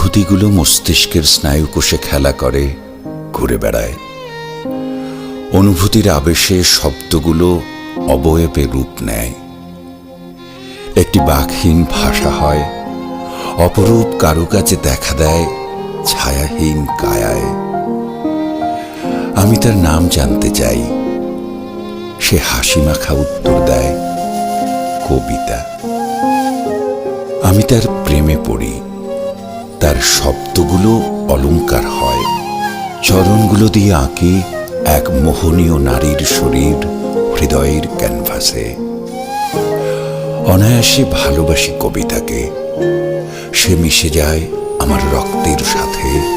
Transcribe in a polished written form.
অনুভূতিগুলো মস্তিষ্কের স্নায়ুকোষে খেলা করে, ঘুরে বেড়ায়। অনুভূতির আবেশে শব্দগুলো অবয়বে রূপ নেয়। একটি বাকহীন ভাষা হয়, অপরূপ কারুকাজে দেখা দেয় ছায়াহীন কায়ায়। আমি তার নাম জানতে চাই, সে হাসি মাখা উত্তর দেয় কবিতা। আমি তার প্রেমে পড়ি, তার শব্দগুলো অলংকার হয়। চরণগুলো দিয়ে আঁকি এক মোহনীয় নারীর শরীর হৃদয়ের ক্যানভাসে। অনায়াসে ভালোবাসি কবিতাকে, সে মিশে যায় আমার রক্তের সাথে।